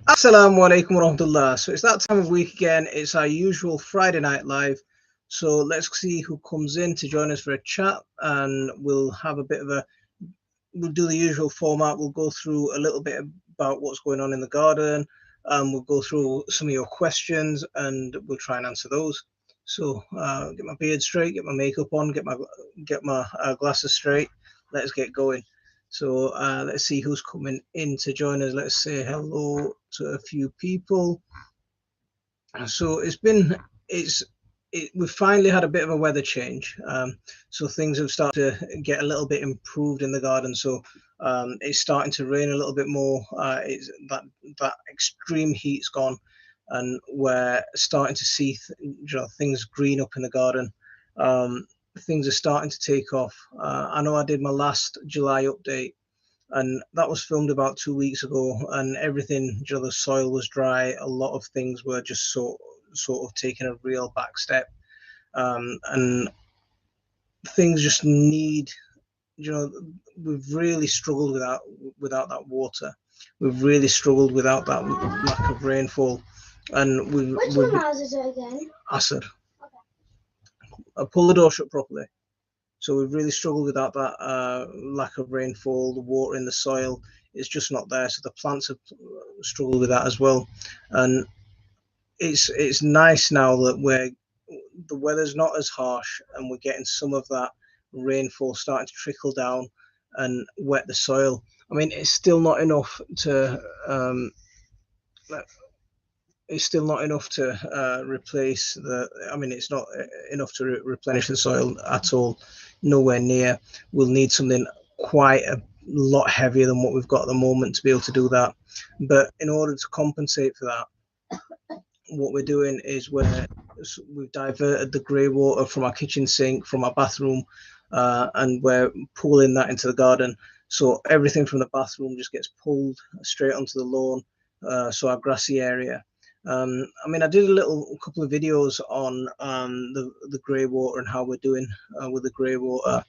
Assalamu alaikum warahmatullah. So it's that time of week again. It's our usual Friday night live. So let's see who comes in to join us for a chat, and we'll have a bit of a we'll do the usual format. We'll go through a little bit about what's going on in the garden. We'll go through some of your questions and we'll try and answer those. So get my beard straight, get my makeup on, get my glasses straight. Let's get going. So let's see who's coming in to join us. Let's say hello to a few people. So we've finally had a bit of a weather change. So things have started to get a little bit improved in the garden. So it's starting to rain a little bit more. It's that extreme heat's gone, and we're starting to see things green up in the garden. Things are starting to take off. I know I did my last July update, and that was filmed about 2 weeks ago, and everything, the soil was dry. A lot of things were just sort of taking a real back step, and things just need, we've really struggled without that water. We've really struggled without that lack of rainfall, and Which one is it again? Acid. I'll pull the door shut properly. So we've really struggled without that lack of rainfall. The water in the soil is just not there. So the plants have struggled with that as well. And it's nice now that the weather's not as harsh, and we're getting some of that rainfall starting to trickle down and wet the soil. I mean, it's still not enough to replace the. I mean, it's not enough to replenish the soil at all. Nowhere near. We'll need something quite a lot heavier than what we've got at the moment to be able to do that. But in order to compensate for that, what we're doing is we've diverted the grey water from our kitchen sink, from our bathroom, and we're pulling that into the garden. So everything from the bathroom just gets pulled straight onto the lawn, so our grassy area. I mean, I did a couple of videos on the grey water and how we're doing with the grey water,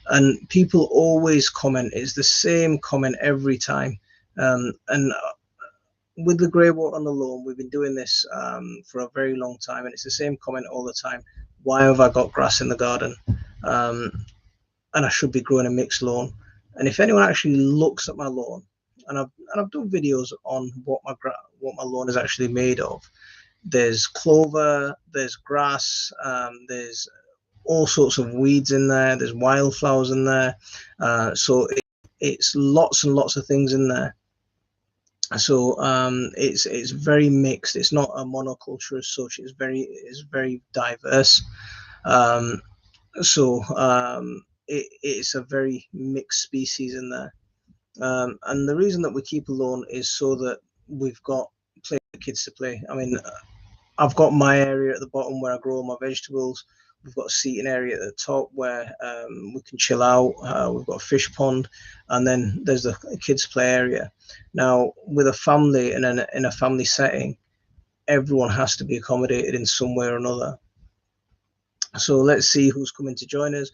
and people always comment. It's the same comment every time, and with the grey water on the lawn, we've been doing this for a very long time, and it's the same comment all the time. Why have I got grass in the garden? And I should be growing a mixed lawn. And if anyone actually looks at my lawn, and I've done videos on what my lawn is actually made of. There's clover, there's grass, there's all sorts of weeds in there. There's wildflowers in there. So it's lots and lots of things in there. So it's very mixed. It's not a monoculture as such. It's very diverse. It's a very mixed species in there. And the reason that we keep a lawn is so that we've got play for kids to play. I mean, I've got my area at the bottom where I grow my vegetables. We've got a seating area at the top where we can chill out. We've got a fish pond, and then there's the kids' play area. Now, with a family and in a family setting, everyone has to be accommodated in some way or another. So let's see who's coming to join us.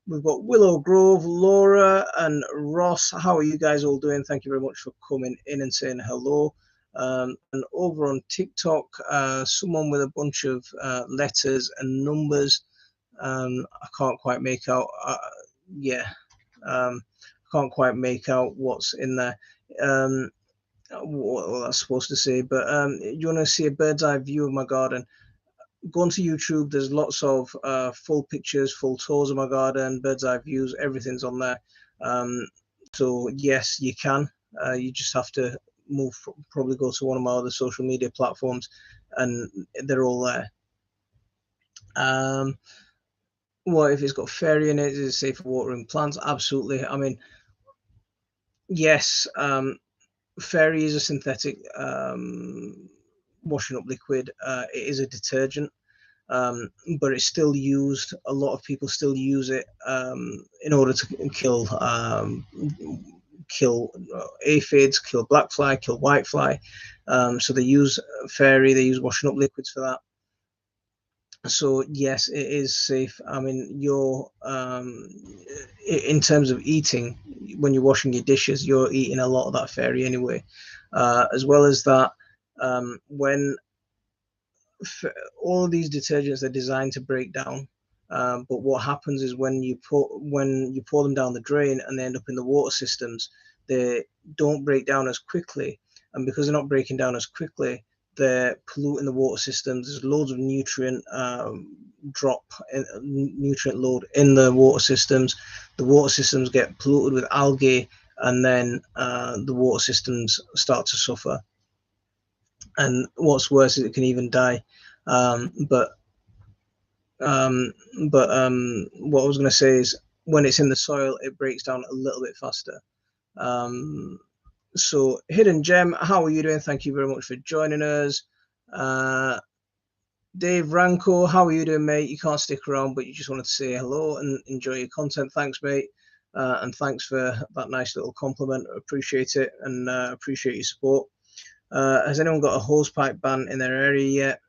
We've got Willow Grove, Laura, and Ross. How are you guys all doing? Thank you very much for coming in and saying hello. And over on TikTok, someone with a bunch of letters and numbers. I can't quite make out. I can't quite make out what's in there. What that's supposed to say. But you want to see a bird's eye view of my garden? Go onto YouTube. There's lots of full pictures, full tours of my garden, bird's eye views. Everything's on there. So yes, you can. You just have to probably go to one of my other social media platforms, and they're all there. What if it's got fairy in it? Is it safe for watering plants? Absolutely. I mean, yes. Fairy is a synthetic washing up liquid. It is a detergent, but it's still used. A lot of people still use it in order to kill aphids, kill black fly, kill white fly. So they use fairy. They use washing up liquids for that. So yes, it is safe. I mean, in terms of eating, when you're washing your dishes, you're eating a lot of that fairy anyway. As well as that, When all of these detergents are designed to break down, but what happens is when you pour them down the drain and they end up in the water systems, they don't break down as quickly, and because they're not breaking down as quickly, they're polluting the water systems. There's loads of nutrient nutrient load in the water systems. The water systems get polluted with algae, and then the water systems start to suffer. And what's worse is it can even die. What I was going to say is when it's in the soil, it breaks down a little bit faster. So Hidden Gem, how are you doing? Thank you very much for joining us. Dave Ranko, how are you doing, mate? You can't stick around, but you just wanted to say hello and enjoy your content. Thanks, mate. And thanks for that nice little compliment. I appreciate it, and appreciate your support. Has anyone got a hosepipe ban in their area yet?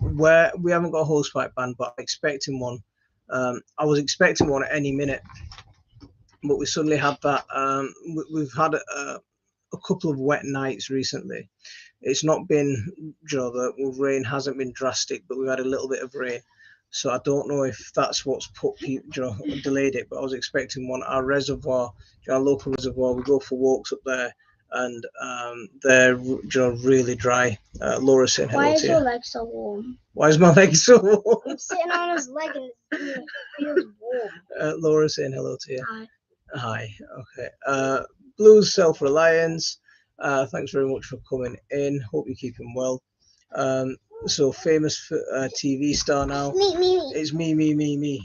Where we haven't got a hosepipe ban, but I'm expecting one. I was expecting one at any minute, but we suddenly had that. We've had a couple of wet nights recently. It's not been, the rain hasn't been drastic, but we've had a little bit of rain. So I don't know if that's what's put people, delayed it. But I was expecting one. Our reservoir, our local reservoir, we go for walks up there, and they're really dry. Laura's saying hello to you. Why is your leg so warm? Why is my leg so warm? I'm sitting on his leg and it feels warm. Laura's saying hello to you. Hi. Hi. Okay. Blues Self-Reliance. Thanks very much for coming in. Hope you're keeping well. So famous TV star now. Me. It's me.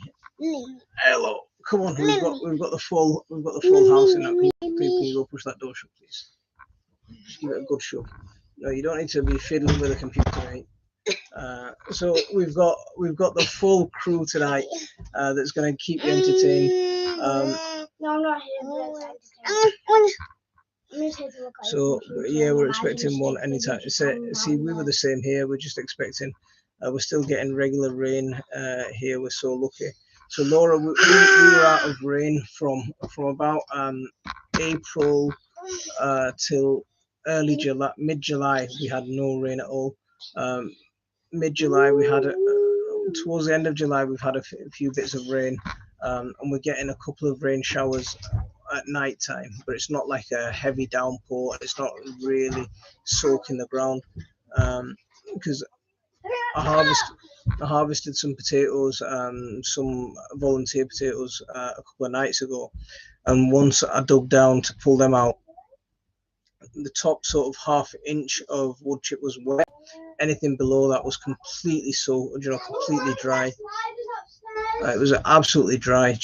Hello. Come on. We've got the full house in that. Can you go push that door shut, please? Just give it a good shove. No, you don't need to be fiddling with a computer, mate. So we've got the full crew tonight that's going to keep you entertained. No, I'm not here. So yeah, we're expecting one anytime. See, we were the same here. We're just expecting. We're still getting regular rain here. We're so lucky. So Laura, we were out of rain from about April till early July, mid-July. We had no rain at all. Mid-July we had towards the end of July we've had a few bits of rain, and we're getting a couple of rain showers at night time, but it's not like a heavy downpour. It's not really soaking the ground, because I harvested some potatoes, some volunteer potatoes a couple of nights ago, and once I dug down to pull them out, the top sort of ½ inch of wood chip was wet. Anything below that was completely completely dry. It was absolutely dry,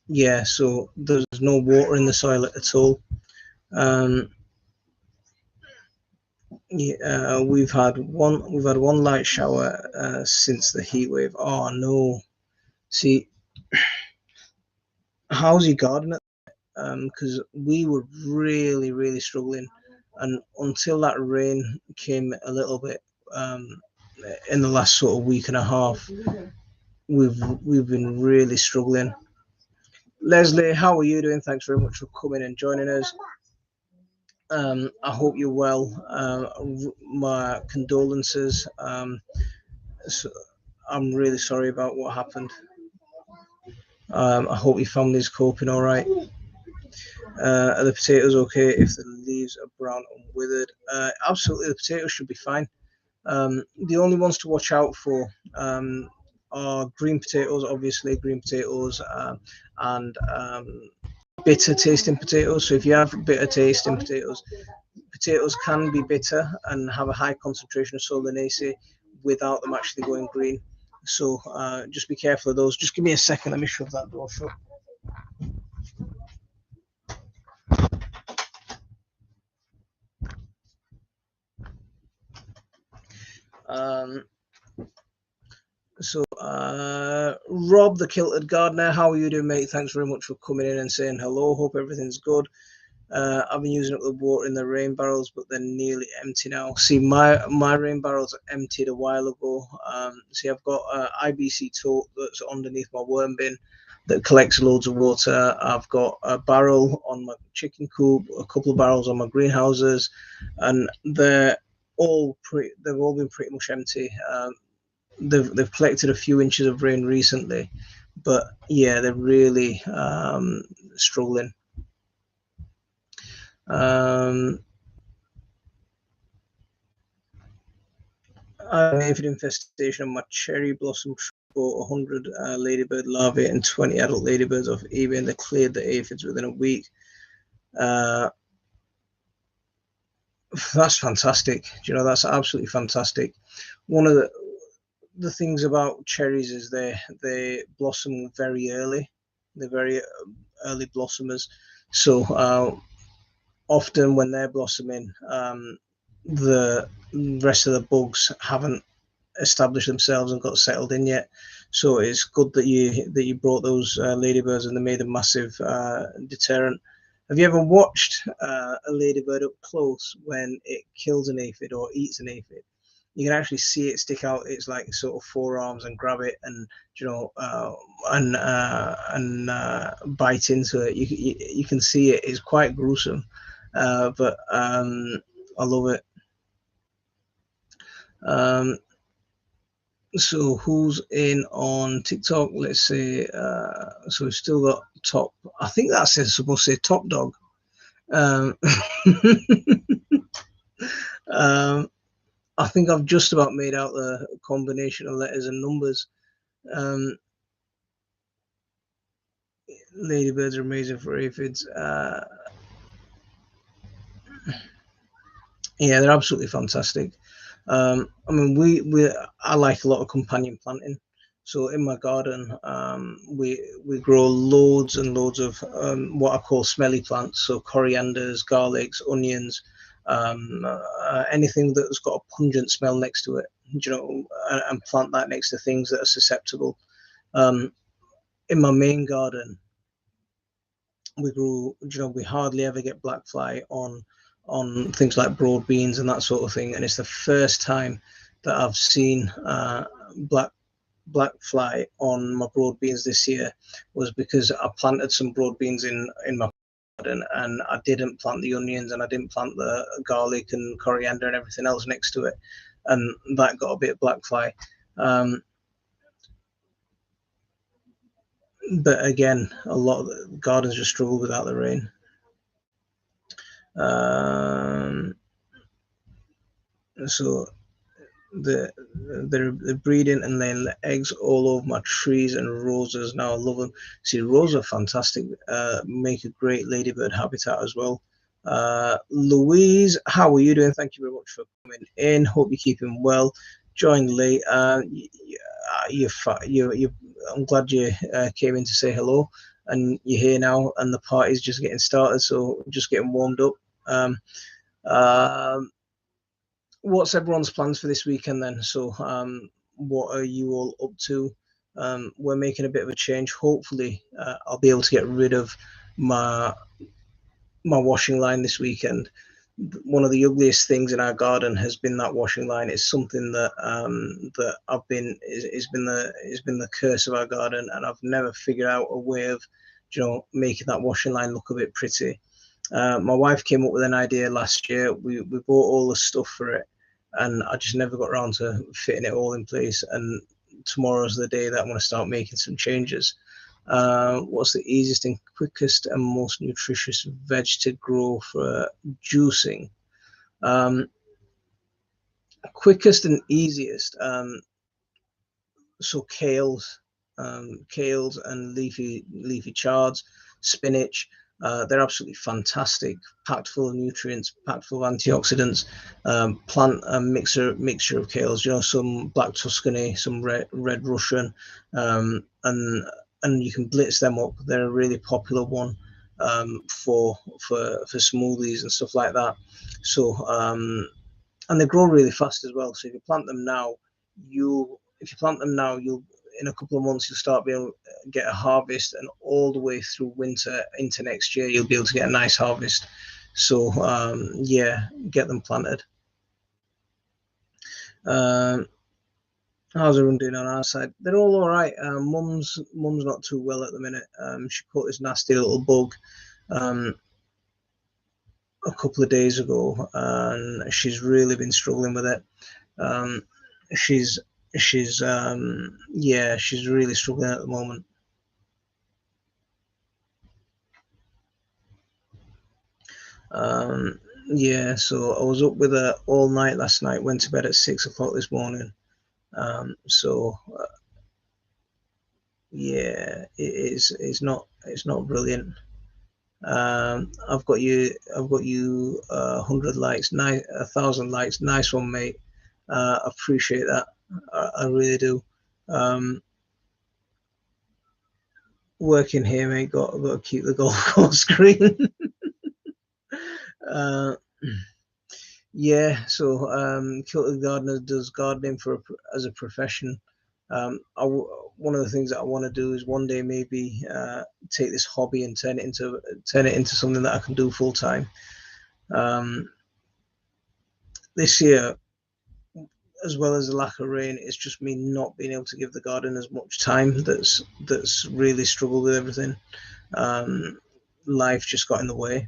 yeah, so there's no water in the soil at all. Yeah, we've had one light shower since the heat wave. Oh no! See, how's your garden? Because we were really struggling, and until that rain came a little bit in the last sort of week and a half, we've been really struggling. Leslie, how are you doing? Thanks very much for coming and joining us. I hope you're well. My condolences. So I'm really sorry about what happened. I hope your family's coping all right. Are the potatoes okay if the leaves are brown and withered? Absolutely, the potatoes should be fine. The only ones to watch out for are green potatoes, obviously green potatoes, and bitter tasting potatoes. So if you have bitter tasting potatoes can be bitter and have a high concentration of solanaceae without them actually going green. So just be careful of those. Just give me a second. Let me shove that door shut. Rob the Kilted Gardener, how are you doing, mate? Thanks very much for coming in and saying hello. Hope everything's good. I've been using up the water in the rain barrels, but they're nearly empty now. See, my rain barrels emptied a while ago. See, I've got IBC tote that's underneath my worm bin. that collects loads of water. I've got a barrel on my chicken coop, a couple of barrels on my greenhouses, and they've all been pretty much empty. They've collected a few inches of rain recently, but yeah, they're really struggling. I have an aphid infestation on my cherry blossom tree. Bought 100 ladybird larvae and 20 adult ladybirds off eBay, and they cleared the aphids within a week. That's fantastic. That's absolutely fantastic. One of the things about cherries is they blossom very early. They're very early blossomers. So often when they're blossoming, the rest of the bugs haven't established themselves and got settled in yet. So it's good that you brought those ladybirds, and they made a massive deterrent. Have you ever watched a ladybird up close when it kills an aphid or eats an aphid? You can actually see it stick out its like sort of forearms and grab it, and bite into it. You can see it. It's quite gruesome, but I love it. So who's in on TikTok? Let's see. So we've still got Top. I think that's supposed to say Top Dog. I think I've just about made out the combination of letters and numbers. Ladybirds are amazing for aphids. Yeah, they're absolutely fantastic. I mean, I like a lot of companion planting. So in my garden, we grow loads and loads of what I call smelly plants. So corianders, garlics, onions, anything that's got a pungent smell next to it, and plant that next to things that are susceptible. In my main garden, we grew, we hardly ever get black fly on things like broad beans and that sort of thing. And it's the first time that I've seen black fly on my broad beans this year, was because I planted some broad beans in my garden, and I didn't plant the onions, and I didn't plant the garlic and coriander and everything else next to it, and that got a bit of black fly. But again, a lot of the gardens just struggle without the rain. So they're breeding and laying eggs all over my trees and roses now. I love them. See, roses are fantastic. Make a great ladybird habitat as well. Louise, how are you doing? Thank you very much for coming in. Hope you're keeping well. Joined late. I'm glad you came in to say hello, and you're here now, and the party's just getting started, so just getting warmed up. What's everyone's plans for this weekend then? So what are you all up to? We're making a bit of a change. Hopefully I'll be able to get rid of my washing line this weekend. One of the ugliest things in our garden has been that washing line. It's something that it's been the curse of our garden, and I've never figured out a way of making that washing line look a bit pretty. My wife came up with an idea last year. We bought all the stuff for it, and I just never got around to fitting it all in place. And tomorrow's the day that I'm going to start making some changes. What's the easiest and quickest and most nutritious veg to grow for juicing? Quickest and easiest. So kales and leafy chards, spinach. They're absolutely fantastic, packed full of nutrients, packed full of antioxidants. Plant a mixture of kales, some black Tuscany, some red Russian, and you can blitz them up. They're a really popular one for smoothies and stuff like that. So and they grow really fast as well. So if you plant them now, you'll in a couple of months you'll start being able to get a harvest, and all the way through winter into next year you'll be able to get a nice harvest. So yeah, get them planted. How's everyone doing on our side? They're all right. Mum's not too well at the minute. She caught this nasty little bug a couple of days ago, and she's really been struggling with it. She's yeah, she's really struggling at the moment. Yeah, so I was up with her all night last night. Went to bed at 6 o'clock this morning. So yeah, it's not brilliant. I've got you 100 likes, 1,000 likes. Nice one, mate. Appreciate that. I really do. Working here, mate. Got to keep the golf course green. Yeah, so Kilted Gardener does gardening as a profession. One of the things that I want to do is one day maybe take this hobby and turn it into something that I can do full time. This year, as well as the lack of rain, it's just me not being able to give the garden as much time. That's really struggled with everything. Life just got in the way.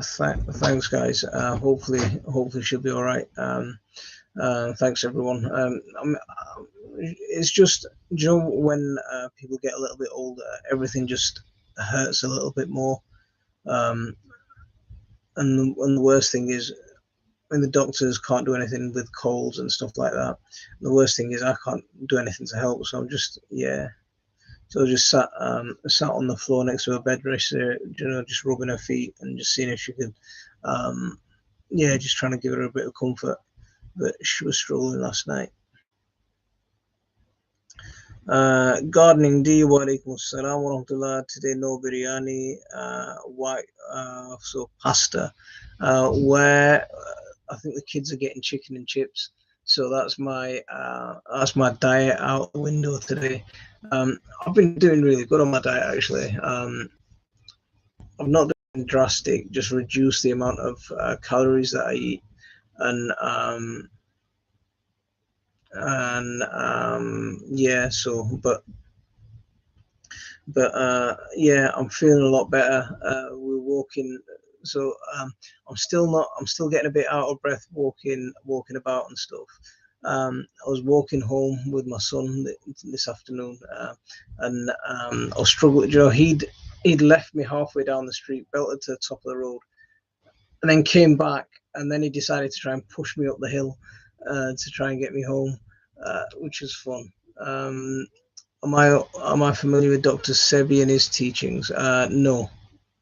Thanks, guys. Hopefully she'll be all right. Thanks, everyone. It's just, when people get a little bit older, everything just hurts a little bit more. And the worst thing is when the doctors can't do anything with colds and stuff like that. The worst thing is I can't do anything to help. So I'm just, yeah. So I just sat on the floor next to her bed rest, just rubbing her feet and just seeing if she could, yeah, just trying to give her a bit of comfort. But she was struggling last night. Gardening D wa alaikum assalam wa rahmatullah. Today no biryani, white, so pasta. Where I think the kids are getting chicken and chips. So that's my diet out the window today. I've been doing really good on my diet actually. I've not done drastic, just reduce the amount of calories that I eat, and yeah. So, but yeah, I'm feeling a lot better. We're walking. So I'm still getting a bit out of breath walking about and stuff. I was walking home with my son this afternoon, and I was struggling. He'd left me halfway down the street, belted to the top of the road, and then came back, and then he decided to try and push me up the hill to try and get me home, which was fun. Am I familiar with Dr. Sebi and his teachings? No,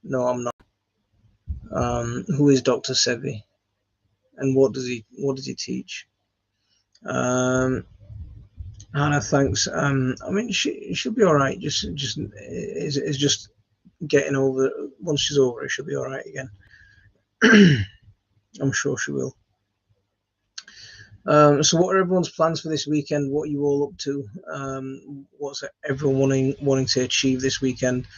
I'm not. Who is Dr. Sebi, and what does he teach? Hannah, thanks. I mean, she'll be all right. It's just getting over. Once she's over it, she'll be all right again. I'm sure she will. So what are everyone's plans for this weekend? What are you all up to? What's everyone wanting to achieve this weekend?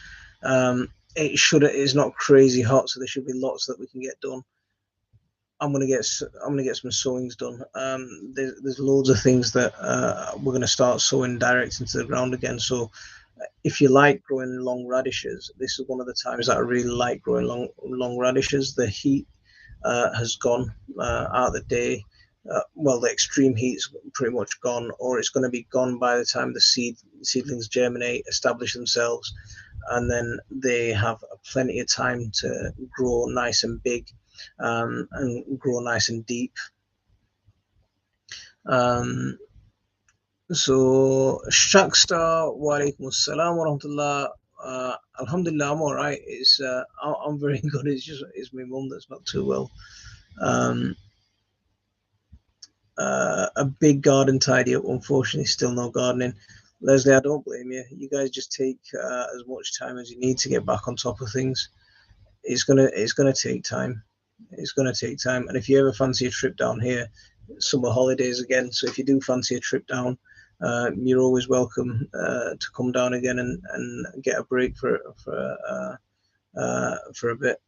It's not crazy hot, so there should be lots that we can get done. I'm gonna get some sowings done. There's loads of things that we're gonna start sowing direct into the ground again. So if you like growing long radishes, this is one of the times that I really like growing long radishes. The heat has gone out of the day. Well, the extreme heat's pretty much gone, or it's going to be gone by the time the seedlings germinate, establish themselves, and then they have plenty of time to grow nice and big, and grow nice and deep. So Shakstar, wa alaikum assalam wa rahmatullah. Alhamdulillah, I'm all right. I'm very good. It's my mum that's not too well. A big garden tidy up. Unfortunately, still no gardening. Leslie, I don't blame you. You guys just take as much time as you need to get back on top of things. It's gonna take time. It's gonna take time. And if you ever fancy a trip down here, summer holidays again. So if you do fancy a trip down, you're always welcome to come down again and get a break for a bit.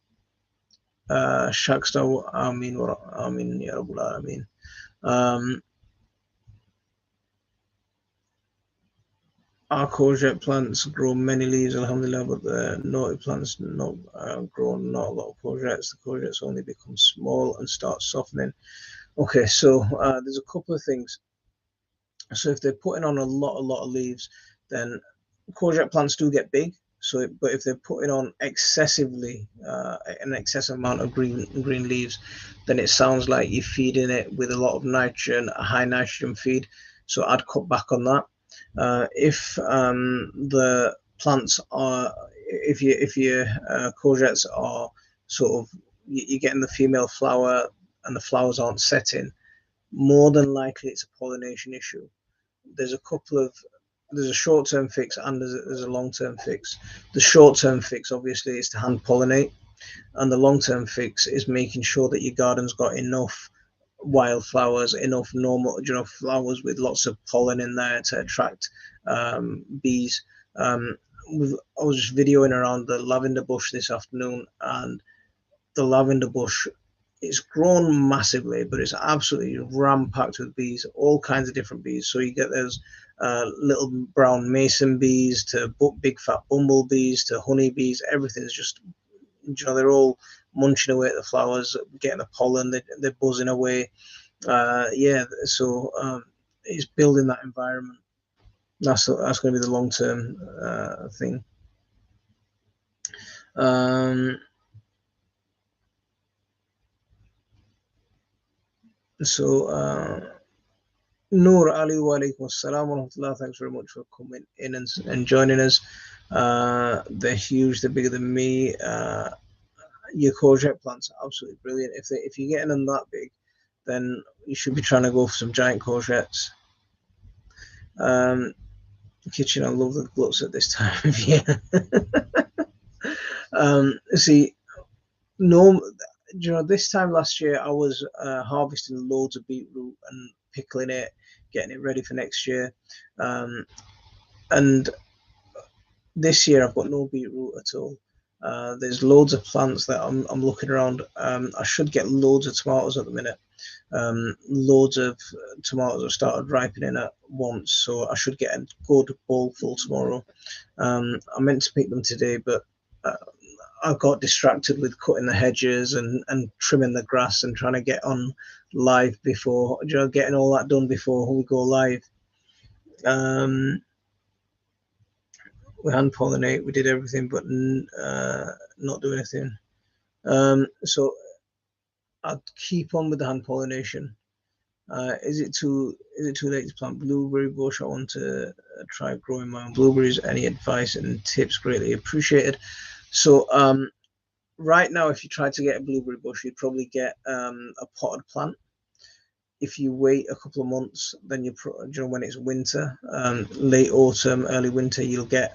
Shaksta, Amin, Ya Rabbal Alameen. Our courgette plants grow many leaves, alhamdulillah, but the naughty plants not grow not a lot of courgettes. The courgettes only become small and start softening. Okay, so there's a couple of things. So if they're putting on a lot of leaves, then courgette plants do get big. So, but if they're putting on excessively an excessive amount of green leaves, then it sounds like you're feeding it with a lot of nitrogen, a high nitrogen feed. So I'd cut back on that. If the plants are, if your courgettes are sort of, you're getting the female flower and the flowers aren't setting, more than likely it's a pollination issue. There's a short-term fix and there's a long-term fix. The short-term fix obviously is to hand pollinate, and the long-term fix is making sure that your garden's got enough wildflowers, enough normal, flowers with lots of pollen in there to attract bees. I was just videoing around the lavender bush this afternoon, and the lavender bush, it's grown massively, but it's absolutely ram-packed with bees, all kinds of different bees. So you get those little brown mason bees to big fat bumblebees to honeybees. Everything's just, they're all munching away at the flowers, getting the pollen, they're buzzing away. So it's building that environment. That's going to be the long-term thing. Noor Ali, wa alaikum assalam wa rahmatullah. Thanks very much for coming in and joining us. They're huge, they're bigger than me. Your courgette plants are absolutely brilliant. If you're getting them that big, then you should be trying to go for some giant courgettes. Kitchen, I love the gluts at this time of year. This time last year I was harvesting loads of beetroot and pickling it, getting it ready for next year. And this year I've got no beetroot at all. There's loads of plants that I'm looking around. I should get loads of tomatoes at the minute. Loads of tomatoes have started ripening at once, so I should get a good bowl full tomorrow. I meant to pick them today, but I got distracted with cutting the hedges and trimming the grass and trying to get on live before, getting all that done before we go live. We hand pollinate, we did everything, but not do anything. So I'd keep on with the hand pollination. Is it too late to plant blueberry bush? I want to try growing my own blueberries. Any advice and tips greatly appreciated. So right now, if you try to get a blueberry bush, you'd probably get a potted plant. If you wait a couple of months, then when it's winter, late autumn, early winter, you'll get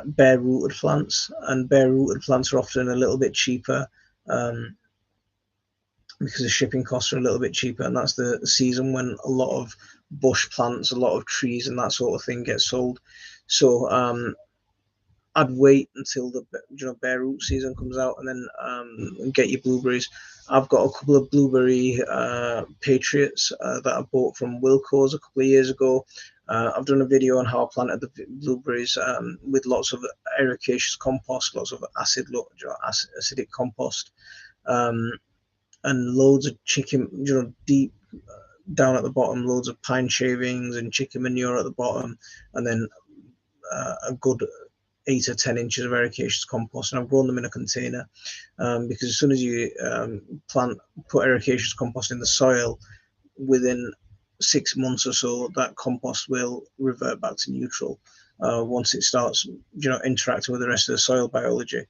bare rooted plants, and bare rooted plants are often a little bit cheaper because the shipping costs are a little bit cheaper, and that's the season when a lot of bush plants, a lot of trees and that sort of thing get sold. So I'd wait until the bare root season comes out and then get your blueberries. I've got a couple of blueberry patriots that I bought from Wilco's a couple of years ago. I've done a video on how I planted the blueberries with lots of ericaceous compost, lots of acidic compost, and loads of chicken, deep down at the bottom, loads of pine shavings and chicken manure at the bottom, and then a good 8 or 10 inches of ericaceous compost, and I've grown them in a container because as soon as you put ericaceous compost in the soil, within 6 months or so, that compost will revert back to neutral once it starts, interacting with the rest of the soil biology.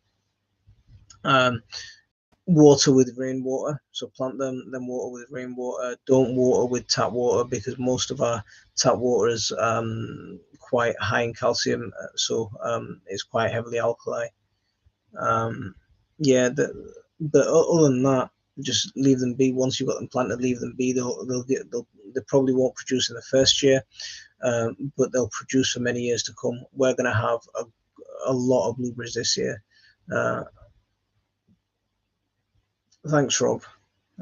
Water with rainwater, so plant them, then water with rainwater. Don't water with tap water because most of our tap water is quite high in calcium, so it's quite heavily alkali. But other than that, just leave them be. Once you've got them planted, leave them be. They probably won't produce in the first year, but they'll produce for many years to come. We're going to have a lot of blueberries this year. Thanks, Rob.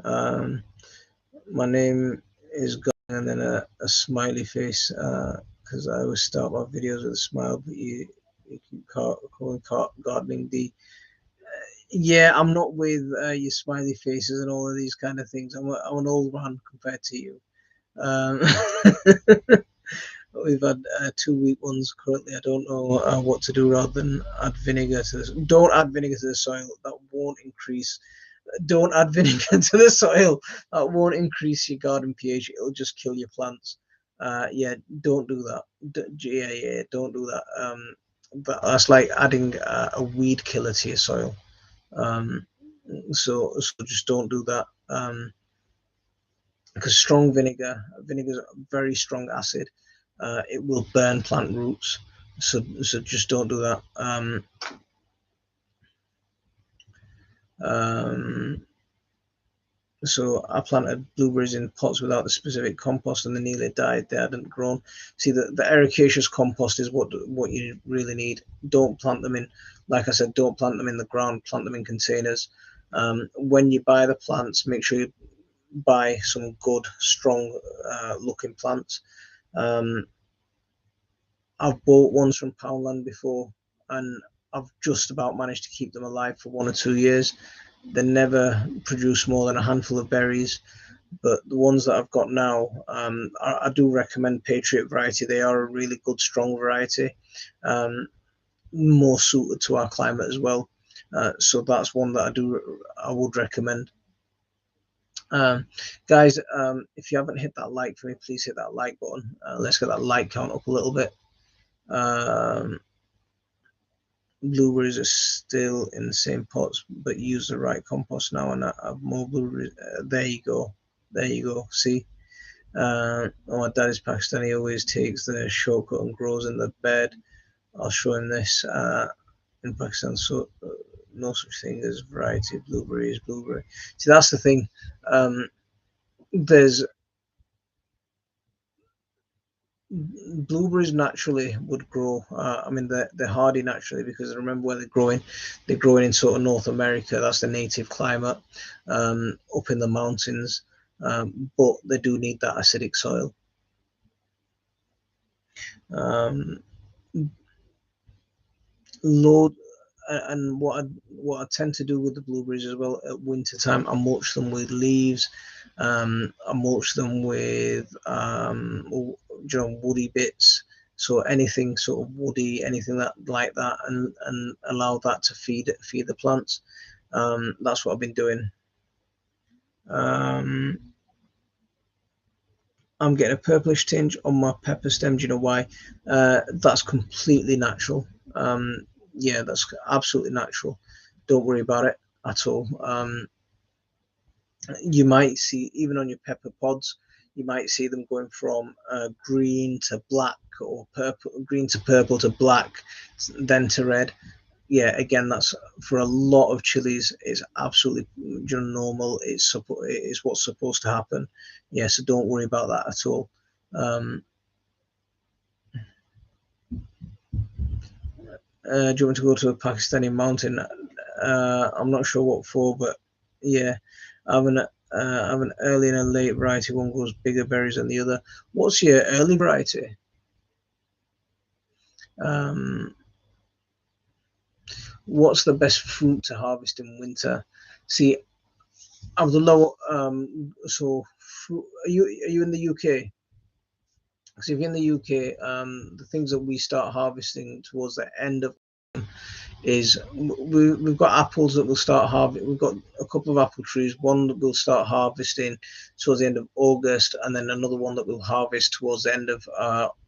My name is Gone, and then a smiley face, because I always start my videos with a smile, but you keep calling gardening D. Yeah, I'm not with your smiley faces and all of these kind of things. I'm an old man compared to you. We've had 2 week ones currently. I don't know what to do rather than add vinegar to this. Don't add vinegar to the soil. That won't increase. Don't add vinegar to the soil. That won't increase your garden pH. It'll just kill your plants. Yeah, don't do that. Yeah, don't do that. That's like adding a weed killer to your soil. So just don't do that. Because strong vinegar is a very strong acid. It will burn plant roots. So just don't do that. So I planted blueberries in pots without the specific compost, and they nearly died. They hadn't grown. See, the ericaceous compost is what you really need. Don't plant them in, like I said, don't plant them in the ground. Plant them in containers. When you buy the plants, make sure you buy some good, strong looking plants. I've bought ones from Poundland before, and I've just about managed to keep them alive for 1 or 2 years. They never produce more than a handful of berries, but the ones that I've got now, I do recommend Patriot variety. They are a really good, strong variety, more suited to our climate as well. So that's one that I would recommend. Guys, if you haven't hit that like for me, please hit that like button. Let's get that like count up a little bit. Blueberries are still in the same pots, but use the right compost now, and I have more blueberries. There you go. See, my dad is Pakistani. He always takes the shortcut and grows in the bed. I'll show him this. In Pakistan, so no such thing as variety of blueberries. See, that's the thing. There's blueberries naturally would grow. I mean, they're hardy naturally, because remember where they're growing. They're growing in sort of North America. That's the native climate, up in the mountains. But they do need that acidic soil. Load and what I tend to do with the blueberries as well at winter time, I mulch them with leaves. I mulch them with woody bits. So anything sort of woody, anything that like that, and allow that to feed the plants. That's what I've been doing. I'm getting a purplish tinge on my pepper stem. Do you know why? That's completely natural. Yeah, that's absolutely natural. Don't worry about it at all. You might see, even on your pepper pods, you might see them going from green to black, or purple, green to purple to black, then to red. Yeah, again, that's for a lot of chilies. It's absolutely normal. It's what's supposed to happen. Yeah, so don't worry about that at all. Do you want to go to a Pakistani mountain? I'm not sure what for, but yeah, I have an early and a late variety. One grows bigger berries than the other. What's your early variety? What's the best fruit to harvest in winter? See, of the lower, so fruit, are you in the UK? So if you're in the UK, the things that we start harvesting towards the end of is we've got apples that will start harvesting. We've got a couple of apple trees. One that will start harvesting towards the end of August, and then another one that will harvest towards the end of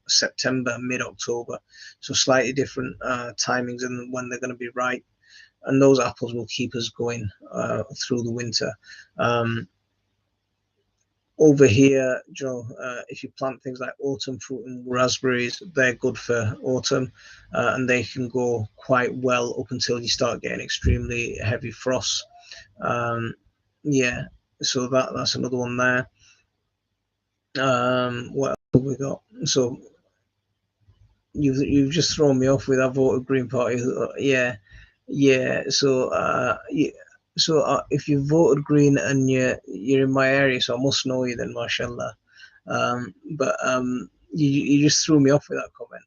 September, mid-October. So slightly different timings and when they're going to be ripe. And those apples will keep us going through the winter. Over here, if you plant things like autumn fruit and raspberries, they're good for autumn, and they can go quite well up until you start getting extremely heavy frosts. Yeah, so that's another one there. What else have we got? So you've just thrown me off with I voted Green Party. Yeah. So yeah. So if you voted green and you're in my area, so I must know you then, mashallah. But you just threw me off with that comment.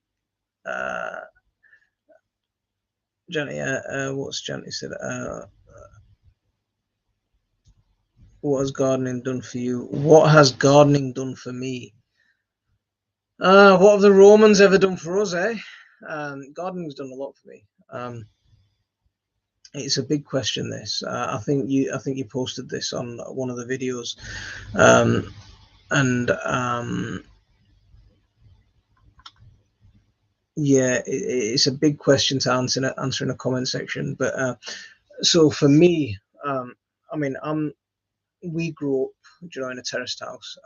Johnny, what's Johnny said? What has gardening done for you? What has gardening done for me? What have the Romans ever done for us, eh? Gardening's done a lot for me. It's a big question. This, I think you posted this on one of the videos, and yeah, it's a big question to answer in a comment section. But so for me, I mean, we grew up, in a terraced house.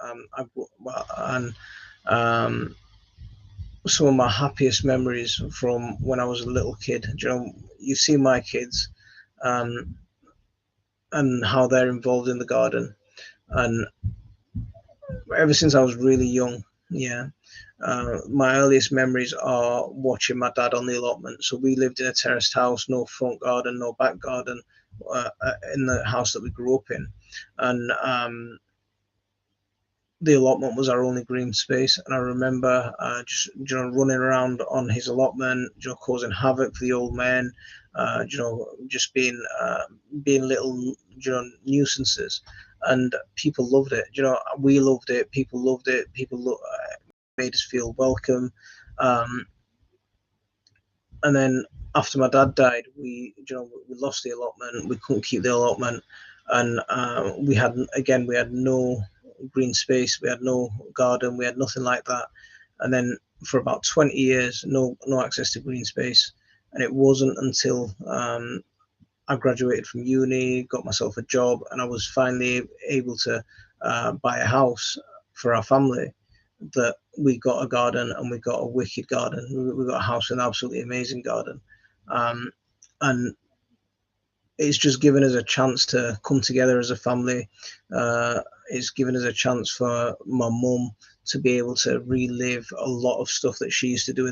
And some of my happiest memories from when I was a little kid. You see my kids, and how they're involved in the garden, and ever since I was really young, yeah. My earliest memories are watching my dad on the allotment. So we lived in a terraced house, no front garden, no back garden, in the house that we grew up in, and the allotment was our only green space. And I remember just running around on his allotment, causing havoc for the old men, just being little nuisances. And people loved it. We loved it. People loved it. Made us feel welcome. And then after my dad died, we lost the allotment. We couldn't keep the allotment, and we had no green space. We had no garden. We had nothing like that. And then for about 20 years, no access to green space. And it wasn't until I graduated from uni, got myself a job, and I was finally able to buy a house for our family, that we got a garden, and we got a wicked garden. We got a house with an absolutely amazing garden. And it's just given us a chance to come together as a family. It's given us a chance for my mum to be able to relive a lot of stuff that she used to do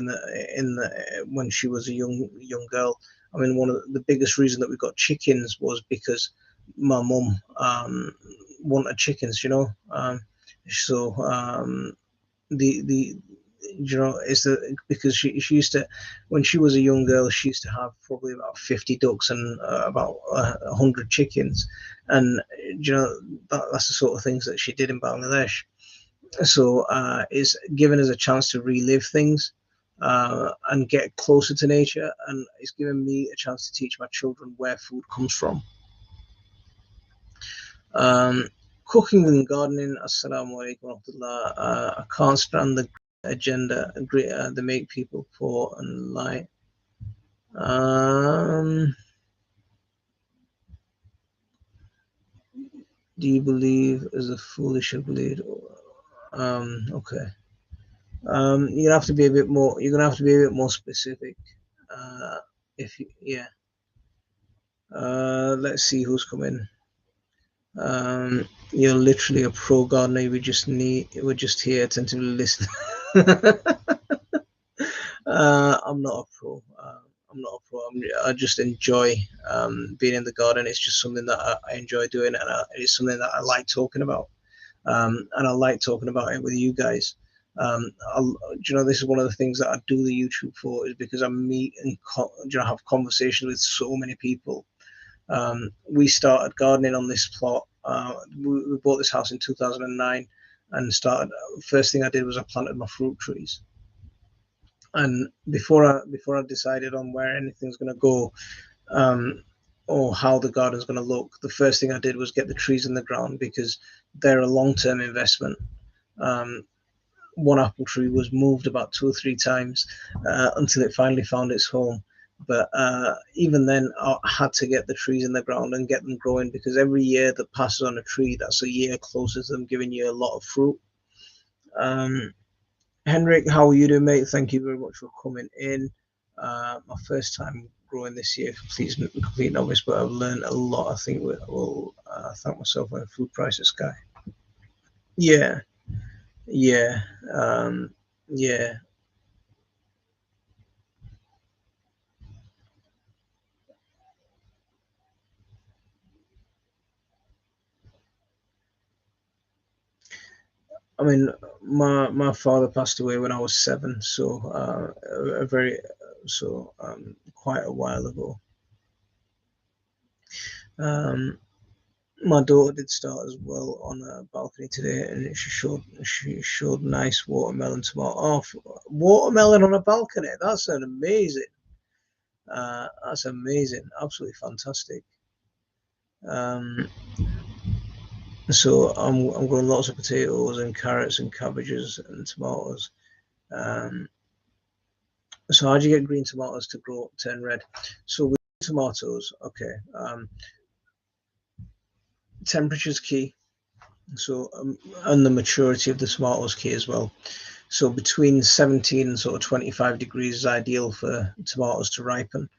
when she was a young girl. I mean, one of the biggest reason that we got chickens was because my mum wanted chickens. So the is that because she used to, when she was a young girl, she used to have probably about 50 ducks and about 100 chickens, and that's the sort of things that she did in Bangladesh. So it's given us a chance to relive things, and get closer to nature, and it's given me a chance to teach my children where food comes from. Cooking and gardening, assalamu alaikum warahmatullah. I can't stand the agenda, they make people poor and lie. Do you believe as a foolish belief? Okay. You're gonna have to be a bit more specific. If you, yeah. Let's see who's coming. You're literally a pro gardener. We're just here attentively listening. I'm not a pro. I just enjoy being in the garden. It's just something that I enjoy doing, and it's something that I like talking about. And I like talking about it with you guys. This is one of the things that I do the YouTube for, is because I meet and have conversations with so many people. We started gardening on this plot. We bought this house in 2009, and first thing I did was I planted my fruit trees. And before I decided on where anything's going to go, or how the garden's going to look, the first thing I did was get the trees in the ground, because they're a long-term investment. One apple tree was moved about 2 or 3 times until it finally found its home. But even then, I had to get the trees in the ground and get them growing, because every year that passes on a tree, that's a year closer to them giving you a lot of fruit. Henrik, how are you doing, mate? Thank you very much for coming in. My first time growing this year, complete novice, but I've learned a lot. I think we'll thank myself when food prices sky. Yeah, yeah, yeah. I mean, my father passed away when I was 7, so quite a while ago. My daughter did start as well on a balcony today, and she showed nice watermelon tomato. Oh, watermelon on a balcony! That's an amazing. That's amazing. Absolutely fantastic. So I'm growing lots of potatoes and carrots and cabbages and tomatoes. So how do you get green tomatoes to turn red? So with tomatoes, okay, temperature's key. So and the maturity of the tomatoes key as well. So between 17 and sort of 25 degrees is ideal for tomatoes to ripen.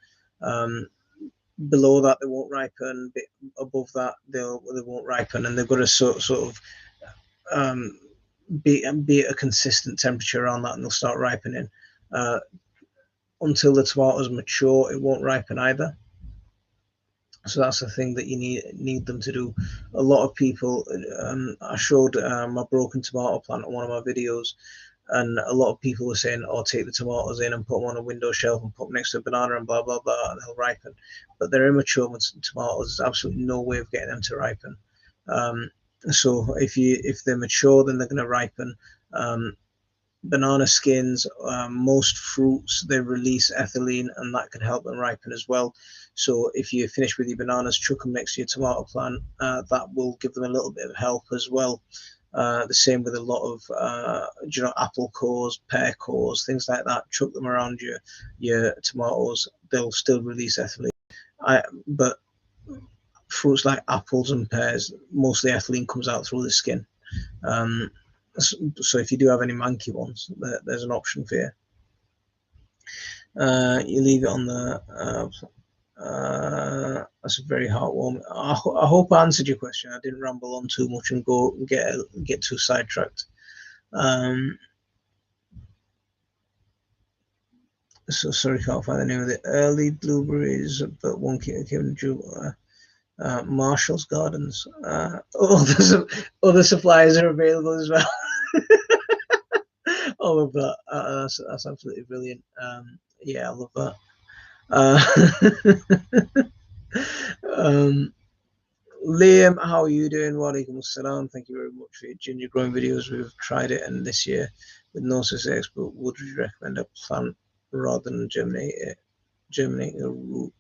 Below that they won't ripen. Above that they won't ripen, and they've got to sort of be at a consistent temperature around that, and they'll start ripening. Until the tomatoes mature, it won't ripen either. So that's the thing that you need them to do. A lot of people, I showed my broken tomato plant on one of my videos, and a lot of people were saying, "Oh, take the tomatoes in and put them on a window shelf and put them next to a banana and blah blah blah, and they'll ripen." But they're immature tomatoes. There's absolutely no way of getting them to ripen. So if they're mature, then they're going to ripen. Banana skins, most fruits, they release ethylene, and that can help them ripen as well. So if you finish with your bananas, chuck them next to your tomato plant. That will give them a little bit of help as well. The same with a lot of apple cores, pear cores, things like that. Chuck them around your tomatoes; they'll still release ethylene. But fruits like apples and pears, most of the ethylene comes out through the skin. So if you do have any manky ones, there's an option for you. You leave it on the. That's a very heartwarming. I hope I answered your question. I didn't ramble on too much and get too sidetracked. So sorry, can't find the name of the early blueberries, but one given Marshall's Gardens. Other suppliers are available as well. I love that. That's absolutely brilliant. Yeah, I love that. Liam, how are you doing? Walaikum assalam. Thank you very much for your ginger growing videos. We've tried it, and this year with no success, but would you recommend a plant rather than germinate a root?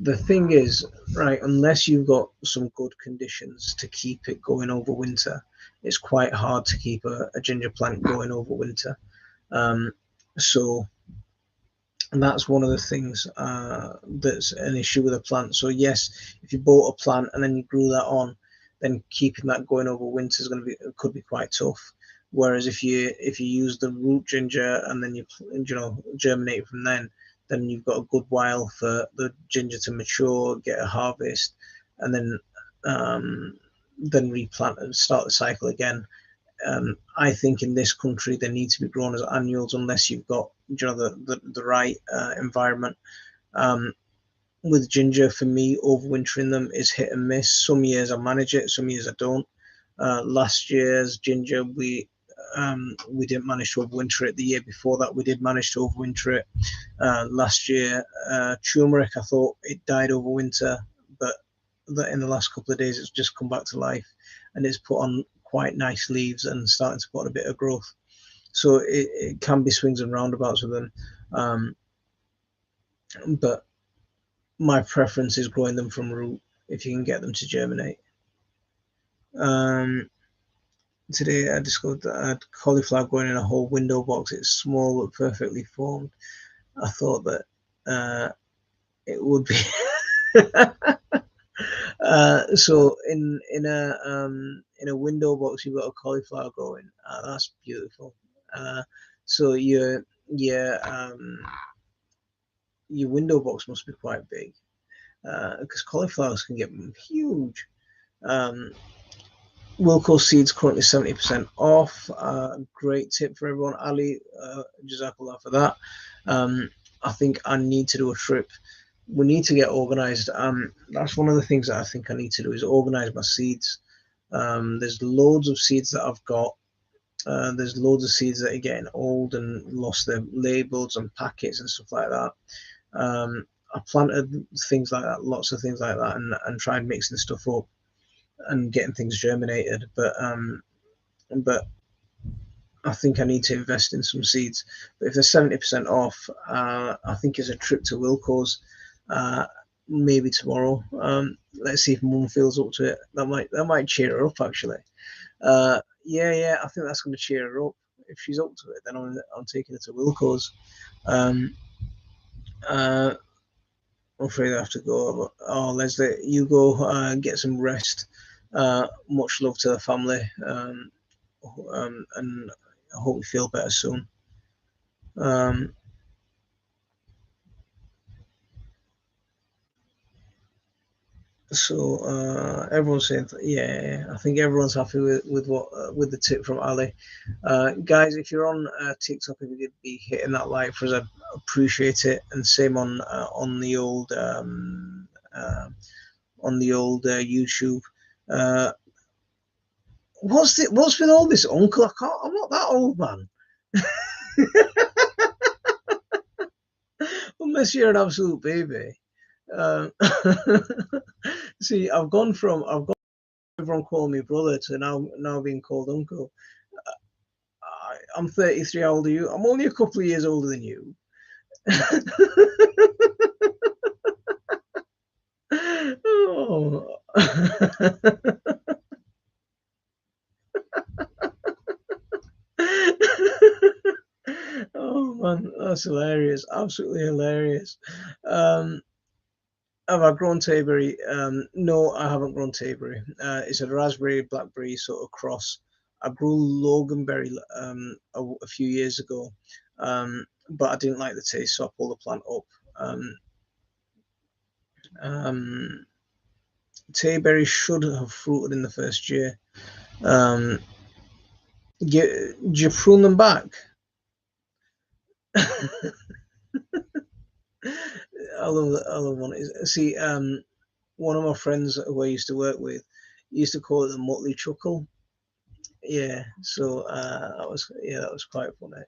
The thing is, right, unless you've got some good conditions to keep it going over winter, it's quite hard to keep a ginger plant going over winter. So that's one of the things that's an issue with a plant. So yes, if you bought a plant and then you grew that on, then keeping that going over winter could be quite tough. Whereas if you use the root ginger and then you germinate from then you've got a good while for the ginger to mature, get a harvest, and then replant and start the cycle again. I think in this country they need to be grown as annuals unless you've got the right environment. With ginger, for me, overwintering them is hit and miss. Some years I manage it, some years I don't. Last year's ginger, we didn't manage to overwinter it. The year before that, we did manage to overwinter it. Last year, turmeric, I thought it died over winter, but in the last couple of days, it's just come back to life, and it's put on quite nice leaves and starting to put on a bit of growth. So it can be swings and roundabouts with them, but my preference is growing them from root if you can get them to germinate. Today I discovered that I had cauliflower growing in a whole window box. It's small but perfectly formed. I thought that it would be. So in a window box you've got a cauliflower growing. That's beautiful. So your window box must be quite big, because cauliflowers can get huge. Wilco seeds currently 70% off. Great tip for everyone. Ali, jazakallah for that. I think I need to do a trip. We need to get organized. That's one of the things that I think I need to do is organize my seeds. There's loads of seeds that I've got. There's loads of seeds that are getting old and lost their labels and packets and stuff like that. I planted things like that, lots of things like that, and tried mixing stuff up and getting things germinated. But I think I need to invest in some seeds. But if they're 70% off, I think it's a trip to Wilco's, maybe tomorrow. Let's see if Mum feels up to it. That might cheer her up, actually. Yeah, I think that's going to cheer her up. If she's up to it, then I'm taking her to Wilco's. I'm afraid I have to go. Oh, Leslie, you go get some rest. Much love to the family, and I hope you feel better soon. So everyone's saying, yeah, I think everyone's happy with the tip from Ali. Guys, if you're on TikTok, if you could be hitting that like for us, I'd appreciate it. And same on the old YouTube. What's with all this, Uncle? I'm not that old, man. Unless you're an absolute baby. See, I've gone from everyone calling me brother to now being called uncle. I'm 33. How old are you? I'm only a couple of years older than you. Oh. Oh man, that's hilarious! Absolutely hilarious. Have I grown Tayberry? No, I haven't grown Tayberry. It's a raspberry blackberry sort of cross. I grew Loganberry a few years ago, but I didn't like the taste, so I pulled the plant up. Tayberry should have fruited in the first year. Do you prune them back? I love one. See, one of my friends who I used to work with used to call it the Motley Chuckle. Yeah, so that was quite funny.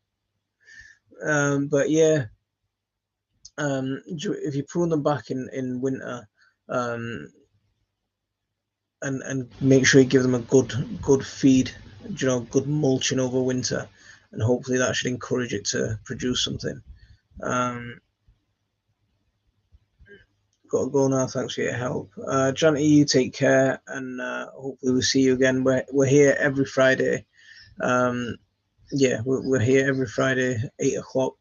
But yeah, if you prune them back in winter, and make sure you give them a good feed, good mulching over winter, and hopefully that should encourage it to produce something. Got to go now. Thanks for your help, Johnny. You take care, and hopefully we'll see you again. We're here every Friday. Yeah, we're here every Friday, 8 o'clock,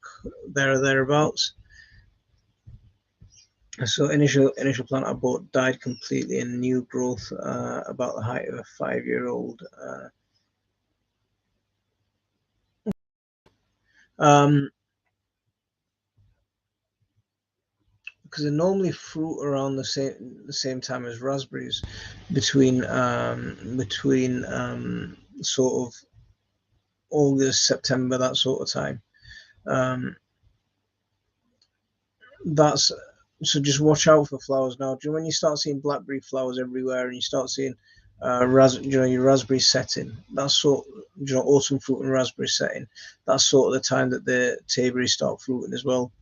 there or thereabouts. So initial plant I bought died completely in new growth, about the height of a 5-year-old. Because they normally fruit around the same time as raspberries, between sort of August, September, that sort of time. That's so just watch out for flowers now. Do you know when you start seeing blackberry flowers everywhere and you start seeing your raspberry setting? That's sort autumn fruit and raspberry setting. That's sort of the time that the tayberries start fruiting as well.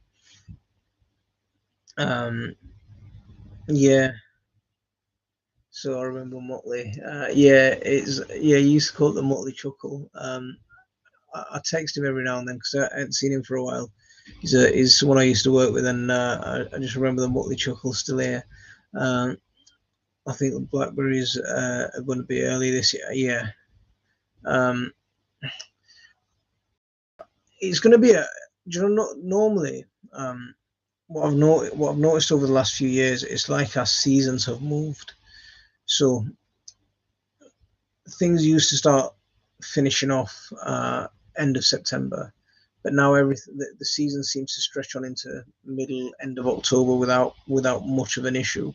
Yeah. So I remember Motley. You used to call it the Motley Chuckle. I text him every now and then because I hadn't seen him for a while. He's someone I used to work with, and I just remember the Motley Chuckle still here. I think the blackberries are going to be early this year. Yeah. It's going to be normally what I've noticed over the last few years, it's like our seasons have moved. So things used to start finishing off end of September, but now the season seems to stretch on into end of October without much of an issue.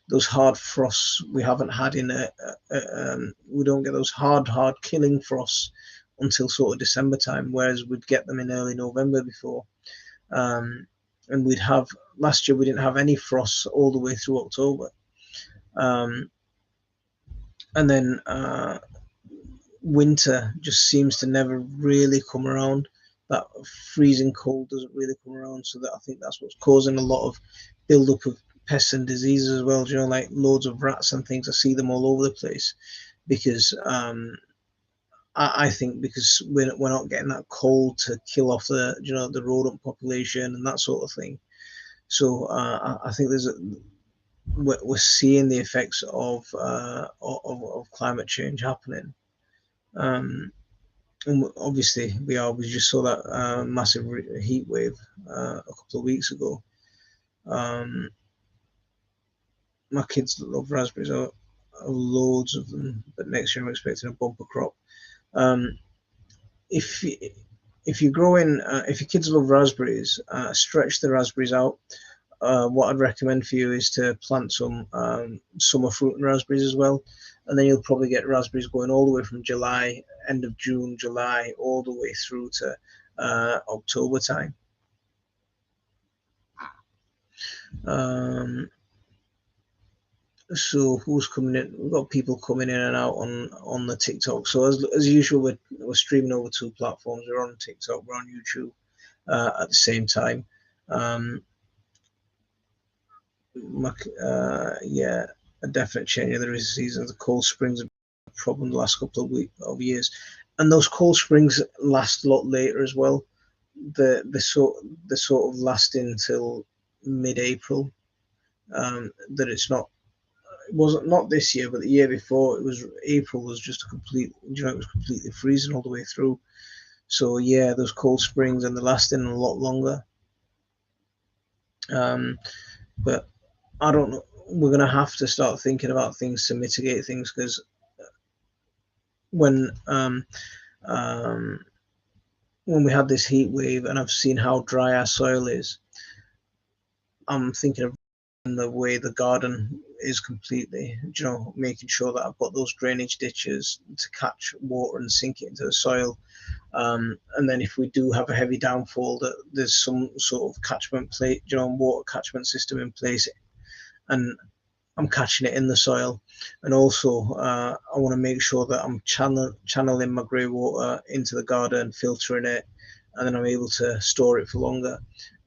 Those hard frosts we haven't had we don't get those hard killing frosts until sort of December time, whereas we'd get them in early November before. And last year we didn't have any frosts all the way through October. and then winter just seems to never really come around. That freezing cold doesn't really come around, so that I think that's what's causing a lot of build-up of pests and diseases as well. You know, like loads of rats and things. I see them all over the place because I think because we're not getting that cold to kill off the rodent population and that sort of thing. So I think we're seeing the effects of climate change happening. And obviously we just saw that massive heat wave a couple of weeks ago. My kids love raspberries, loads of them, but next year I'm expecting a bumper crop. If you're growing, if your kids love raspberries, stretch the raspberries out. What I'd recommend for you is to plant some summer fruit and raspberries as well, and then you'll probably get raspberries going all the way from July, end of June, July, all the way through to October time. So who's coming in? We've got people coming in and out on the TikTok. So as usual, we're streaming over 2 platforms. We're on TikTok, we're on YouTube at the same time. Yeah, a definite change in the seasons. The cold springs have been a problem the last couple of years, and those cold springs last a lot later as well. The sort of lasting until mid-April. That it's not. It wasn't not this year, but the year before. It was April was just a complete. It was completely freezing all the way through. So yeah, those cold springs and they're lasting a lot longer. But I don't know. We're going to have to start thinking about things to mitigate things, because when we had this heat wave and I've seen how dry our soil is, I'm thinking of the way the garden is completely, making sure that I've got those drainage ditches to catch water and sink it into the soil. And then if we do have a heavy downfall, that there's some sort of catchment plate, water catchment system in place, and I'm catching it in the soil. And also I want to make sure that I'm channeling my grey water into the garden, filtering it, and then I'm able to store it for longer.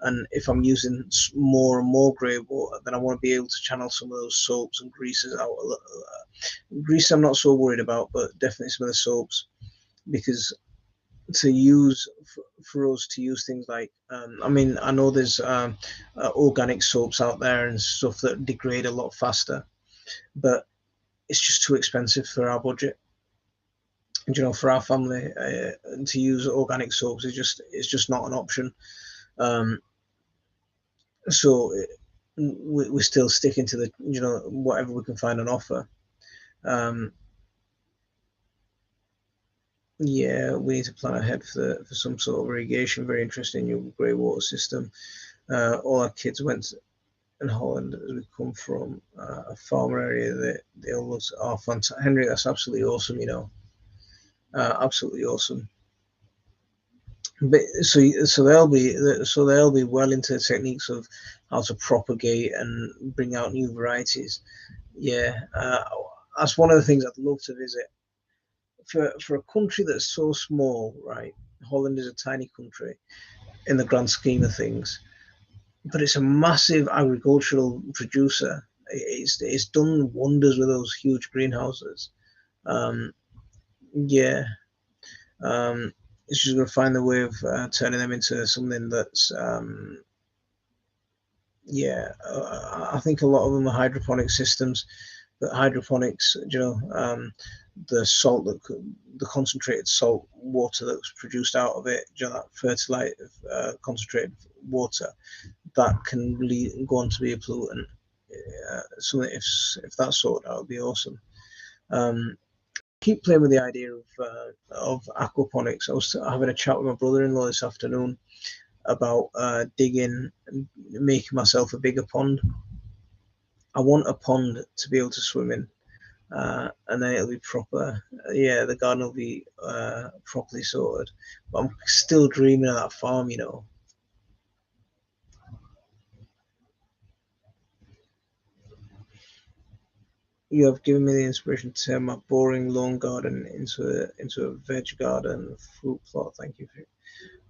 And if I'm using more and more grey water, then I want to be able to channel some of those soaps and greases out. Grease I'm not so worried about, but definitely some of the soaps, because for us to use things like I know there's organic soaps out there and stuff that degrade a lot faster, but it's just too expensive for our budget. And for our family, to use organic soaps it's just not an option. So we're still sticking to the whatever we can find on offer. Yeah, we need to plan ahead for some sort of irrigation. Very interesting new grey water system. All our kids went in Holland as we come from a farmer area. They all are fantastic. Henry, that's absolutely awesome. Absolutely awesome. But so they'll be well into the techniques of how to propagate and bring out new varieties. Yeah, that's one of the things I'd love to visit. For a country that's so small, right? Holland is a tiny country in the grand scheme of things, but it's a massive agricultural producer. It's done wonders with those huge greenhouses. Yeah, it's just going to find the way of turning them into something that's I think a lot of them are hydroponic systems, but hydroponics, the salt the concentrated salt water that's produced out of it, that fertilized concentrated water, that can really go on to be a pollutant. Something if that's sorted out would be awesome. Keep playing with the idea of aquaponics. I was having a chat with my brother-in-law this afternoon about digging and making myself a bigger pond. I want a pond to be able to swim in, and then it'll be proper. Yeah, the garden will be properly sorted. But I'm still dreaming of that farm, You have given me the inspiration to turn my boring lawn garden into a veg garden, fruit plot. Thank you.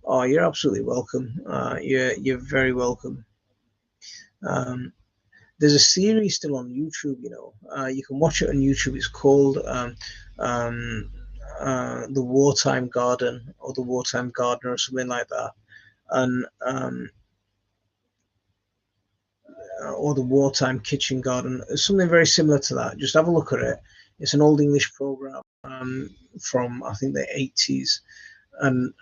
Oh, you're absolutely welcome. You're very welcome. There's a series still on YouTube. You can watch it on YouTube. It's called um, the Wartime Garden or the Wartime Gardener or something like that, and or the Wartime Kitchen Garden. It's something very similar to that. Just have a look at it. It's an old English program from I think the 80s, and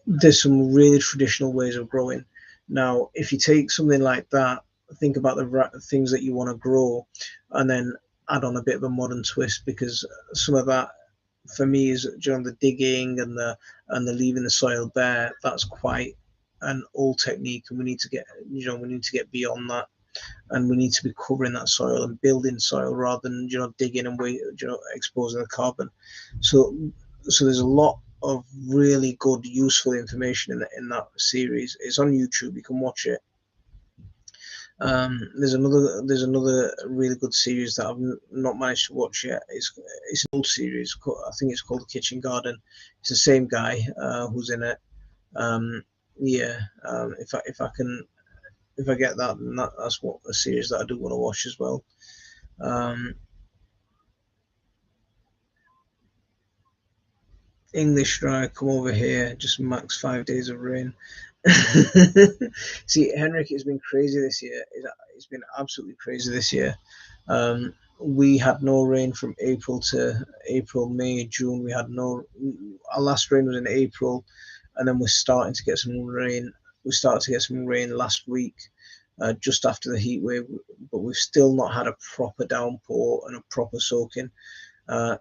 there's some really traditional ways of growing. Now, if you take something like that, think about the things that you want to grow, and then add on a bit of a modern twist, because some of that for me is during the digging and the leaving the soil bare. That's quite an old technique, and we need to get beyond that, and we need to be covering that soil and building soil rather than digging and exposing the carbon. So there's a lot of really good, useful information in that series. It's on YouTube. You can watch it. There's another really good series that I've not managed to watch yet. It's an old series. I think it's called The Kitchen Garden. It's the same guy who's in it. Yeah. If I get that, then that's what a series that I do want to watch as well. English dry, come over here, just max 5 days of rain. See, Henrik, it's been crazy this year. It's been absolutely crazy this year. We had no rain from April, May, June. We had no. Our last rain was in April, and then we're starting to get some rain. We started to get some rain last week, just after the heat wave, but we've still not had a proper downpour and a proper soaking.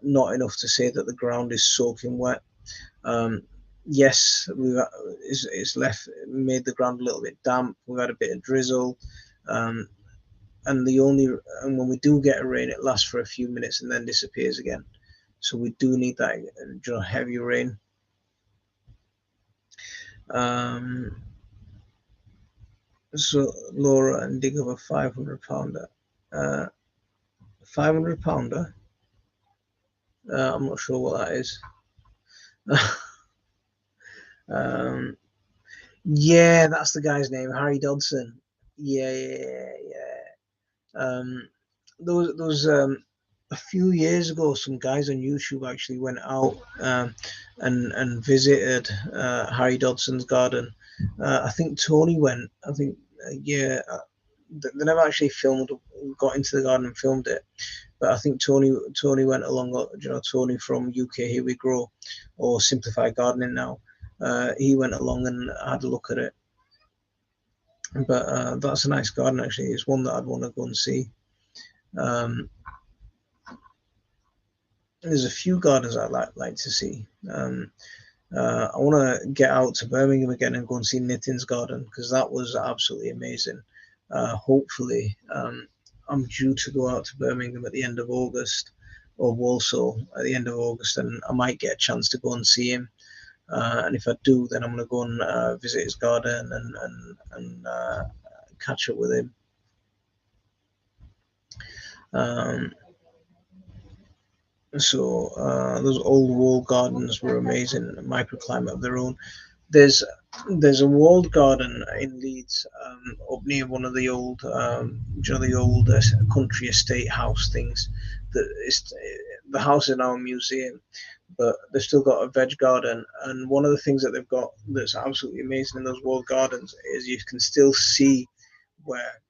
Not enough to say that the ground is soaking wet. Yes, it's made the ground a little bit damp. We've had a bit of drizzle, and when we do get a rain, it lasts for a few minutes and then disappears again. So we do need that heavy rain. So Laura and dig up a 500-pounder. 500-pounder. I'm not sure what that is. Yeah, that's the guy's name, Harry Dodson. Yeah. Those a few years ago, some guys on YouTube actually went out and visited Harry Dodson's garden. I think Tony went. I think yeah. They never actually got into the garden and filmed it, but I think Tony went along. Tony from UK Here We Grow, or Simplified Gardening now. He went along and had a look at it. But that's a nice garden actually. It's one that I'd want to go and see. There's a few gardens I'd like to see. I want to get out to Birmingham again and go and see Nitin's garden, because that was absolutely amazing. Hopefully, I'm due to go out to Birmingham at the end of August, or Walsall at the end of August, and I might get a chance to go and see him. And if I do, then I'm going to go and visit his garden and catch up with him. So those old wall gardens were amazing, a microclimate of their own. There's a walled garden in Leeds, up near one of the old, the old country estate house things. The house is now a museum, but they've still got a veg garden. And one of the things that they've got that's absolutely amazing in those walled gardens is you can still see where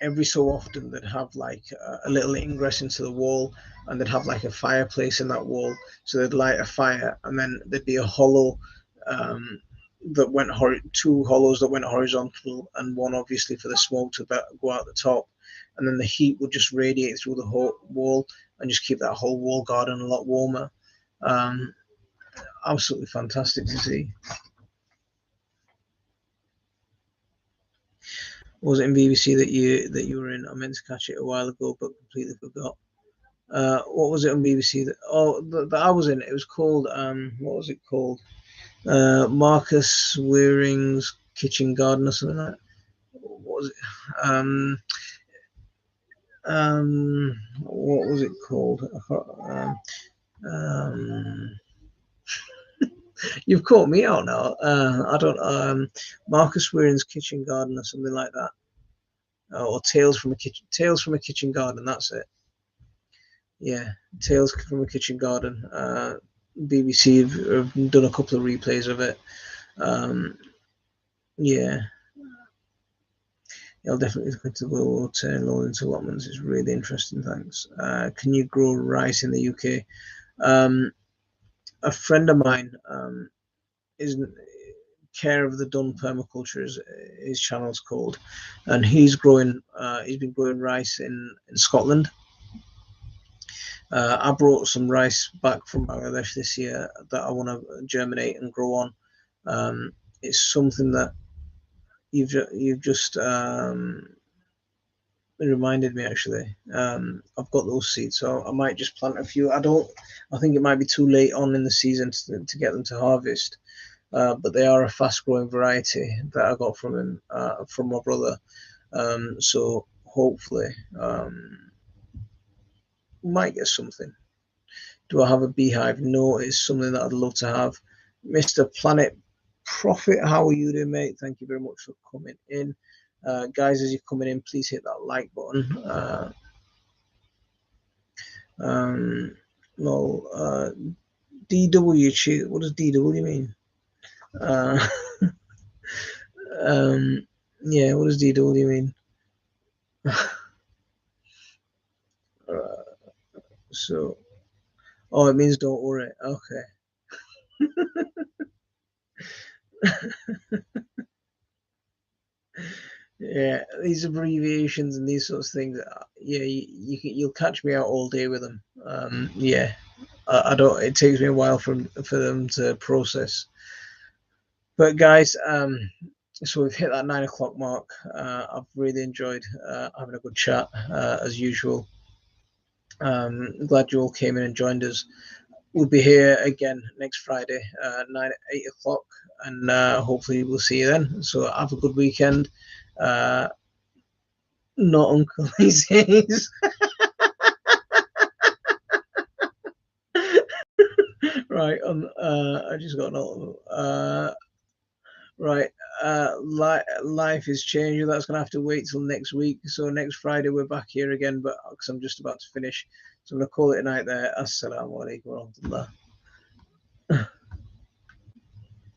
every so often they'd have like a little ingress into the wall, and they'd have like a fireplace in that wall. So they'd light a fire, and then there'd be a hollow that went two hollows that went horizontal, and one obviously for the smoke to go out the top, and then the heat would just radiate through the whole wall and just keep that whole wall garden a lot warmer. Absolutely fantastic to see. Was it in BBC that you were in? I meant to catch it a while ago, but completely forgot. What was it on BBC that I was in? It was called what was it called? Marcus Waring's Kitchen Garden or something like that. What was it? What was it called? You've caught me out now. I don't. Marcus Waring's Kitchen Garden or something like that, or Tales from a Kitchen Garden. That's it. Yeah, Tales from a Kitchen Garden. BBC have done a couple of replays of it. Yeah, I'll definitely look into Willow turn low into allotments. It's really interesting. Thanks. Can you grow rice in the UK? A friend of mine is Care of the Dun Permaculture is his channel's called, and he's growing. He's been growing rice in Scotland. I brought some rice back from Bangladesh this year that I want to germinate and grow on. It's something that you've just reminded me, actually. I've got those seeds, so I might just plant a few. I think it might be too late on in the season to get them to harvest, but they are a fast growing variety that I got from him, from my brother. So hopefully might get something. Do I have a beehive? No, it's something that I'd love to have. Mr. Planet Profit, how are you doing, mate? Thank you very much for coming in. Guys, as you're coming in, please hit that like button. DW, what does DW mean? Yeah, what does DW mean? So, oh, it means don't worry. Okay. Yeah, these abbreviations and these sorts of things. Yeah, you'll catch me out all day with them. Yeah, I don't. It takes me a while for them to process. But guys, so we've hit that 9 o'clock mark. I've really enjoyed having a good chat as usual. Glad you all came in and joined us. We'll be here again next Friday, 8 o'clock, and hopefully we'll see you then. So have a good weekend. Not Uncle Lizzie's. Right, I just got an right, life is changing. That's gonna have to wait till next week. So next Friday we're back here again, but because I'm just about to finish, so I'm gonna call it a night there. Assalamu alaikum warahmatullah.